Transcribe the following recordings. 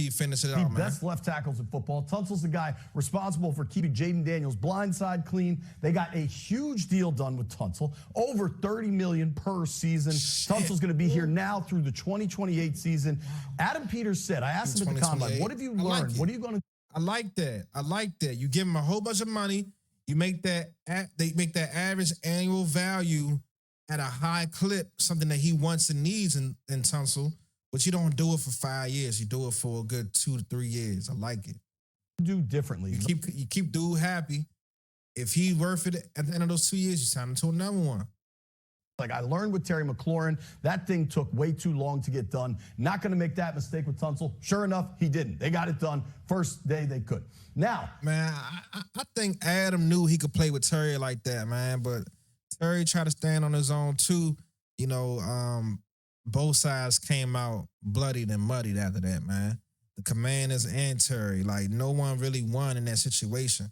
MVP, finish it out, man. Best left tackles in football. Tunsil's the guy responsible for keeping Jaden Daniels' blind side clean. They got a huge deal done with Tunsil, over $30 million per season. Tunsil's going to be here now through the 2028 season. Adam Peters said, I asked him at the combine, what have you learned? What are you going to? I like that. I like that. You give him a whole bunch of money. You make that they make that average annual value at a high clip, something that he wants and needs in Tunsil. But you don't do it for 5 years. You do it for a good 2 to 3 years. I like it. Do differently. You keep dude happy. If he's worth it at the end of those 2 years, you sign him to another one. Like I learned with Terry McLaurin, that thing took way too long to get done. Not going to make that mistake with Tunsil. Sure enough, he didn't. They got it done first day they could. Now, man, I think Adam knew he could play with Terry like that, man. But Terry tried to stand on his own too. You know, both sides came out bloodied and muddied after that, man. The Commanders and Terry, like no one really won in that situation.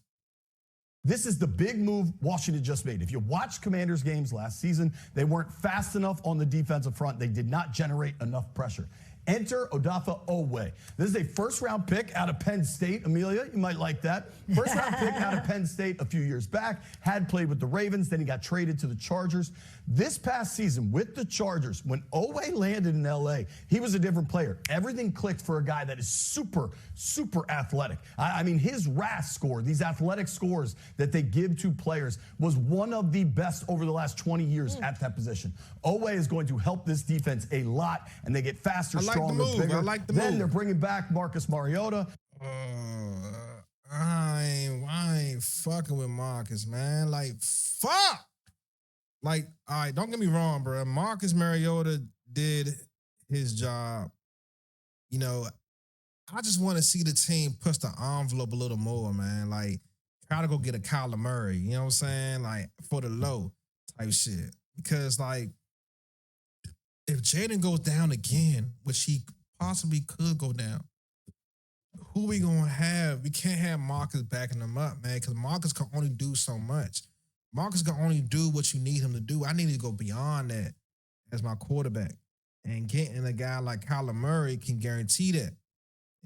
This is the big move Washington just made. If you watched Commanders games last season, they weren't fast enough on the defensive front. They did not generate enough pressure. Enter Odafe Oweh. This is a first-round pick out of Penn State. Amelia, you might like that. First-round pick out of Penn State a few years back. Had played with the Ravens. Then he got traded to the Chargers. This past season with the Chargers, when Oweh landed in L.A., he was a different player. Everything clicked for a guy that is super, super athletic. I mean, his RAS score, these athletic scores that they give to players, was one of the best over the last 20 years at that position. Oweh is going to help this defense a lot, and they get faster, stronger, bigger. I like the move. Then they're bringing back Marcus Mariota. I ain't fucking with Marcus, man. Like, fuck. Like, all right, don't get me wrong, bro. Marcus Mariota did his job. You know, I just want to see the team push the envelope a little more, man. Like, try to go get a Kyler Murray, you know what I'm saying? Like, for the low type shit. Because, like, if Jaden goes down again, which he possibly could go down, who we gonna have? We can't have Marcus backing him up, man, because Marcus can only do so much. Marcus can only do what you need him to do. I need to go beyond that as my quarterback. And getting a guy like Kyler Murray can guarantee that.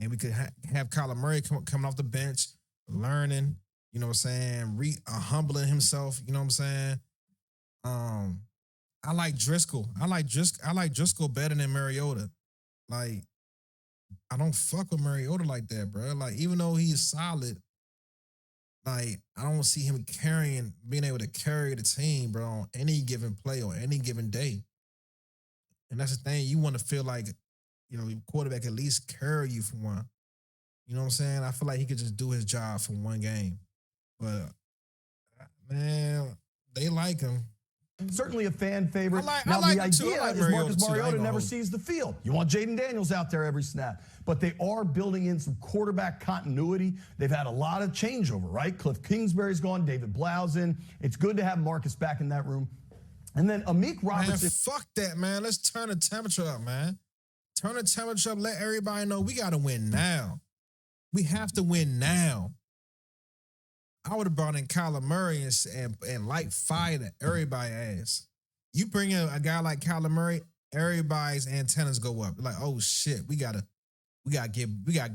And we could have Kyler Murray coming off the bench, learning, you know what I'm saying, humbling himself, you know what I'm saying? I like Driscoll. I like Driscoll better than Mariota. Like, I don't fuck with Mariota like that, bro. Like, even though he is solid, like, I don't see him being able to carry the team, bro, on any given play or any given day. And that's the thing. You want to feel like, you know, your quarterback at least carry you for one. You know what I'm saying? I feel like he could just do his job for one game. But, man, they like him. Certainly a fan favorite. Now, the idea is Marcus Mariota never sees the field. You want Jaden Daniels out there every snap. But they are building in some quarterback continuity. They've had a lot of changeover, right? Cliff Kingsbury's gone. David Blau's in. It's good to have Marcus back in that room. And then Amik Robertson. Man, fuck that, man. Let's turn the temperature up, man. Turn the temperature up. Let everybody know we got to win now. We have to win now. I would have brought in Kyler Murray and light fire to everybody's ass. You bring in a guy like Kyler Murray, everybody's antennas go up. Like, oh shit, we gotta get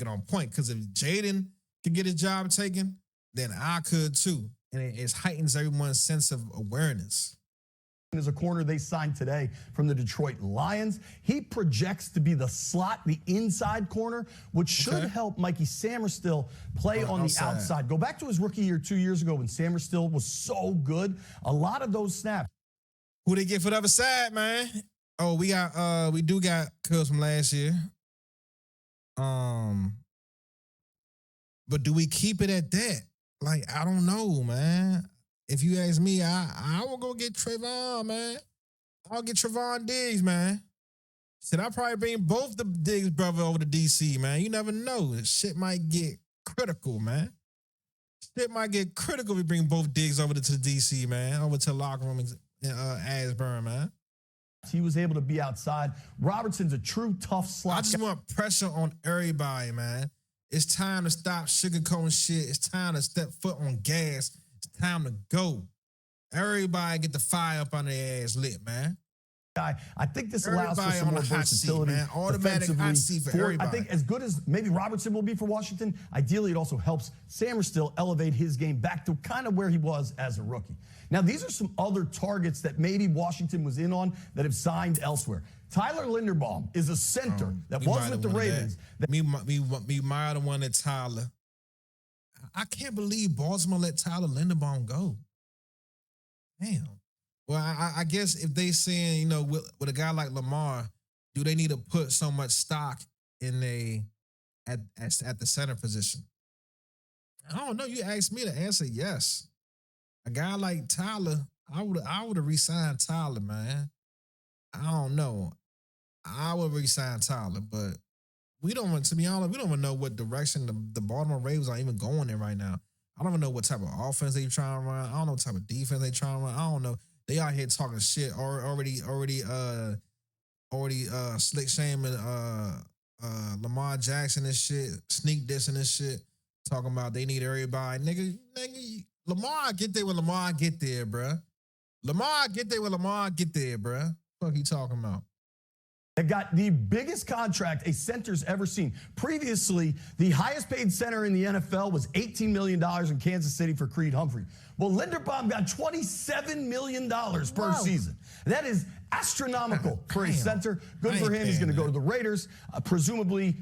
on point. Because if Jaden can get his job taken, then I could too. And it heightens everyone's sense of awareness. Is a corner they signed today from the Detroit Lions. He projects to be the slot, the inside corner, which should help Mikey Samerstill play on the outside. Go back to his rookie year 2 years ago when Samerstill was so good. A lot of those snaps. Who they get for the other side, man? Oh, we do got Cubs from last year. But do we keep it at that? Like, I don't know, man. If you ask me, I will go get Trayvon, man. I'll get Trayvon Diggs, man. Said I'll probably bring both the Diggs brother over to DC, man. You never know. Shit might get critical, man. Shit might get critical if we bring both Diggs over to DC, man. Over to the locker room in Asburn, man. He was able to be outside. Robertson's a true tough slot. I just want pressure on everybody, man. It's time to stop sugarcoating shit. It's time to step foot on gas. It's time to go. Everybody get the fire up on their ass lit, man. guy. I think this allows for Everybody some on more the hot seat, versatility. man. Automatic hot seat for everybody. I think as good as maybe Robertson will be for Washington, ideally it also helps Samerstill elevate his game back to kind of where he was as a rookie. Now, these are some other targets that maybe Washington was in on that have signed elsewhere. Tyler Linderbaum is a center that was with the Ravens. Me might have wanted Tyler. I can't believe Baltimore let Tyler Linderbaum go. Damn. Well, I guess if they saying, you know, with a guy like Lamar, do they need to put so much stock in at the center position? I don't know. You asked me to answer yes. A guy like Tyler, I would have re-signed Tyler, man. I don't know. I would re-sign Tyler, but we don't want, to be honest, we don't even know what direction the Baltimore Ravens are even going in right now. I don't even know what type of offense they trying to run. I don't know what type of defense they trying to run. I don't know. They out here talking shit already slick shaming Lamar Jackson and shit, sneak dissing and shit, talking about they need everybody. Nigga, Lamar get there when Lamar get there, bruh. Lamar get there when Lamar get there, bruh. What you talking about? That got the biggest contract a center's ever seen. Previously, the highest paid center in the NFL was $18 million in Kansas City for Creed Humphrey. Well, Linderbaum got $27 million per season. That is astronomical for a center. Good for him. He's going to go to the Raiders. Presumably,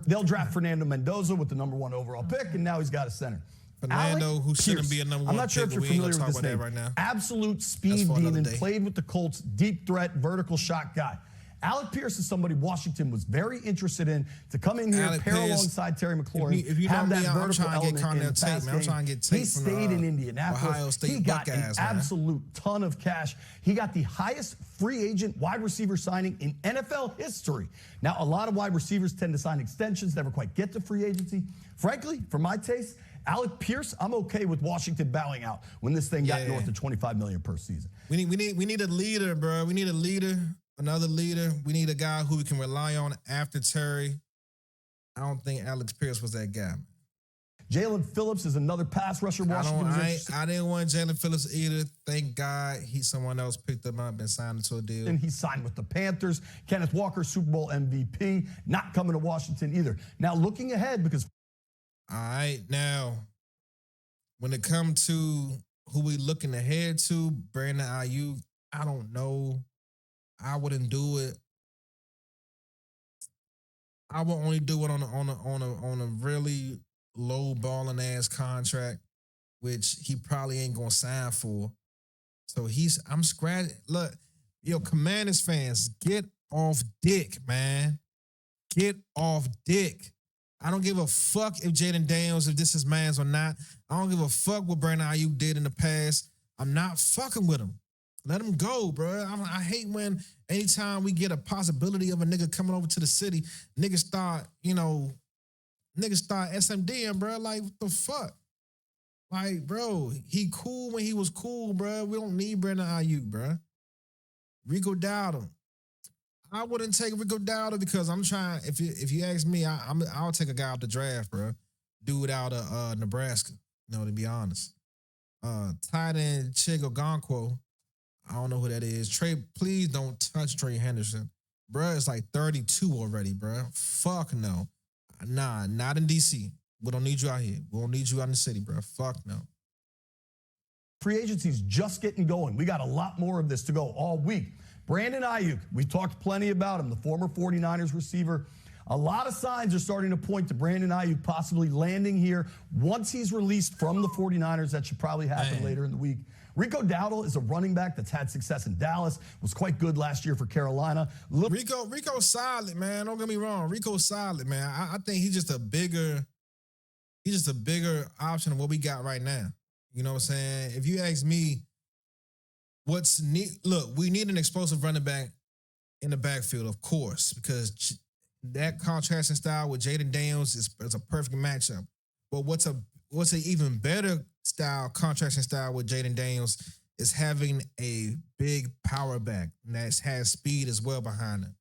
they'll draft Fernando Mendoza with the #1 overall pick, and now he's got a center. Fernando, who shouldn't be a #1 pick. I'm not sure if you're familiar with this name. Right now. Absolute speed demon, played with the Colts, deep threat, vertical shot guy. Alec Pierce is somebody Washington was very interested in to come in here, pair alongside Terry McLaurin, if you have know that me, vertical I'm trying to element get in the pass game. I'm trying to get tape He stayed in Indianapolis. Ohio State he got Buckeyes, an absolute ton of cash. He got the highest free agent wide receiver signing in NFL history. Now, a lot of wide receivers tend to sign extensions, never quite get to free agency. Frankly, for my taste, Alec Pierce, I'm okay with Washington bowing out when this thing got north of $25 million per season. We need a leader, bro. We need a leader. Another leader. We need a guy who we can rely on after Terry. I don't think Alex Pierce was that guy. Jalen Phillips is another pass rusher. I didn't want Jalen Phillips either. Thank God someone else picked him up and signed him to a deal. And he signed with the Panthers. Kenneth Walker, Super Bowl MVP, not coming to Washington either. Now, looking ahead, because... All right, now, when it comes to who we looking ahead to, Brandon Ayuk, I don't know. I wouldn't do it. I would only do it on a really low balling ass contract, which he probably ain't gonna sign for. So I'm scratching. Look, Commanders fans, get off dick, man. Get off dick. I don't give a fuck if Jaden Daniels, if this is man's or not. I don't give a fuck what Brandon Ayuk did in the past. I'm not fucking with him. Let him go, bro. I hate when anytime we get a possibility of a nigga coming over to the city, niggas start SMDing, bro. Like, what the fuck? Like, bro, he cool when he was cool, bro. We don't need Brandon Ayuk, bro. Rico Dowdle. I wouldn't take Rico Dowdle because I'm trying, if you ask me, I'll take a guy out the draft, bro. Dude out of Nebraska, to be honest. Tight end Chigogonkwo. I don't know who that is. Trey, please don't touch Trey Henderson. Bruh, it's like 32 already, bruh. Fuck no. Nah, not in D.C. We don't need you out here. We don't need you out in the city, bruh. Fuck no. Free agency's just getting going. We got a lot more of this to go all week. Brandon Ayuk, we talked plenty about him, the former 49ers receiver. A lot of signs are starting to point to Brandon Ayuk possibly landing here once he's released from the 49ers. That should probably happen later in the week. Rico Dowdle is a running back that's had success in Dallas, was quite good last year for Carolina. Rico's solid, man. Don't get me wrong. Rico's solid, man. I think he's just a bigger option than what we got right now. You know what I'm saying? If you ask me, we need an explosive running back in the backfield, of course, because that contrasting style with Jaden Daniels is a perfect matchup. But what's an even better style, contrasting style with Jaden Daniels is having a big power back that has speed as well behind him.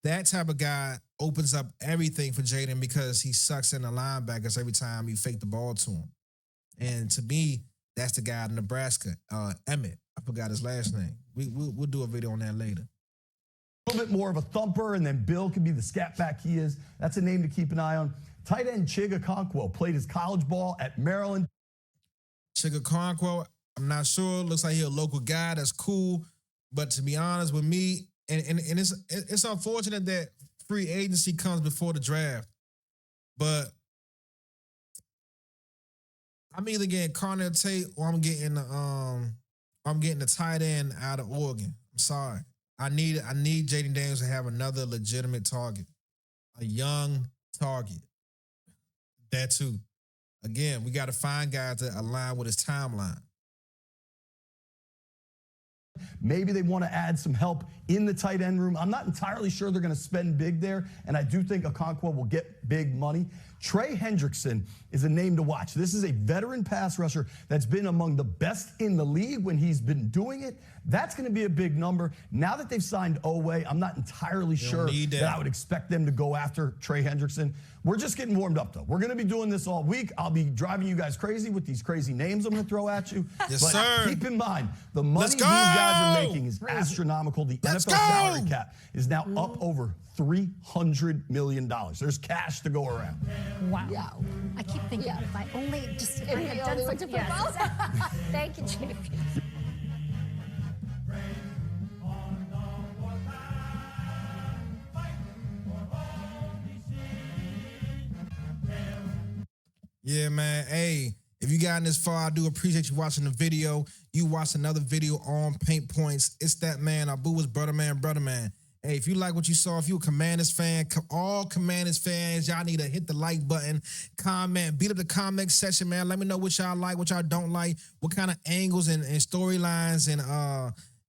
That type of guy opens up everything for Jaden because he sucks in the linebackers every time you fake the ball to him. And to me, that's the guy in Nebraska, Emmett. I forgot his last name. We'll do a video on that later. little bit more of a thumper, and then Bill can be the scat back he is. That's a name to keep an eye on. Tight end Chig Okonkwo played his college ball at Maryland. Chig Okonkwo, I'm not sure. Looks like he's a local guy. That's cool. But to be honest with me, and it's unfortunate that free agency comes before the draft. But I'm either getting Carnell Tate or I'm getting the tight end out of Oregon. I'm sorry. I need Jaden Daniels to have another legitimate target, a young target. That too. Again, we got to find guys that align with his timeline. Maybe they want to add some help in the tight end room. I'm not entirely sure they're going to spend big there, and I do think Okonkwo will get big money. Trey Hendrickson is a name to watch. This is a veteran pass rusher that's been among the best in the league when he's been doing it. That's going to be a big number. Now that they've signed Oweh, I'm not entirely sure that I would expect them to go after Trey Hendrickson. We're just getting warmed up, though. We're going to be doing this all week. I'll be driving you guys crazy with these crazy names I'm going to throw at you. Yes, but sir. Keep in mind, the money these guys are making is astronomical. The NFL salary cap is now up over $300 million. There's cash to go around. Wow. Yeah. I keep thinking, if I only had done something. Yes, exactly. Thank you, Chief. Yeah, man. Hey, if you gotten this far, I do appreciate you watching the video. You watched another video on Paint Points. It's that man, Abu's brother man. Hey, if you like what you saw, if you a Commanders fan, all Commanders fans, y'all need to hit the like button, comment, beat up the comment section, man. Let me know what y'all like, what y'all don't like, what kind of angles and storylines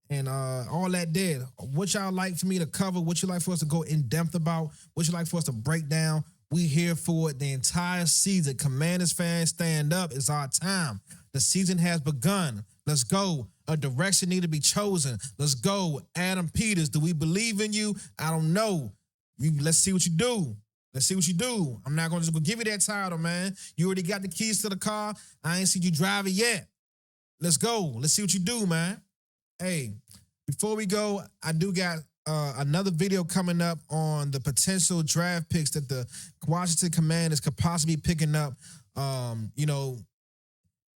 and all that did. What y'all like for me to cover, what you like for us to go in depth about, what you like for us to break down. We here for it the entire season. Commanders fans, stand up. It's our time. The season has begun. Let's go. A direction need to be chosen. Let's go. Adam Peters, do we believe in you? I don't know. Let's see what you do. Let's see what you do. I'm not going to just go give you that title, man. You already got the keys to the car. I ain't seen you drive it yet. Let's go. Let's see what you do, man. Hey, before we go, I do got another video coming up on the potential draft picks that the Washington Commanders could possibly be picking up.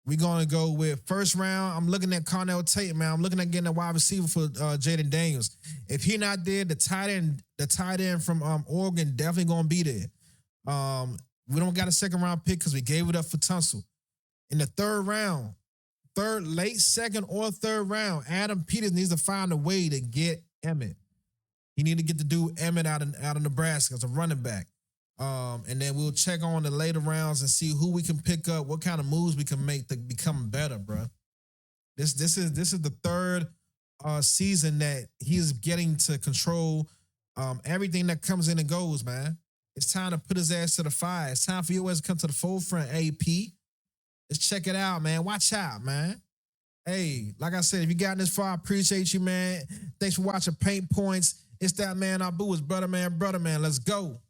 We're going to go with first round. I'm looking at Carnell Tate, man. I'm looking at getting a wide receiver for Jaden Daniels. If he not there, the tight end from Oregon definitely going to be there. We don't got a second round pick because we gave it up for Tunsil. In the third round, late second or third round, Adam Peters needs to find a way to get Emmett. He need to get the dude Emmett out of Nebraska as a running back. And then we'll check on the later rounds and see who we can pick up, what kind of moves we can make to become better, bro. This is the third season that he's getting to control everything that comes in and goes, man. It's time to put his ass to the fire. It's time for your ass to come to the forefront, AP. Let's check it out, man. Watch out, man. Hey, like I said, if you got this far, I appreciate you, man. Thanks for watching Paint Points. It's that man, Abu. It's brother man. Let's go.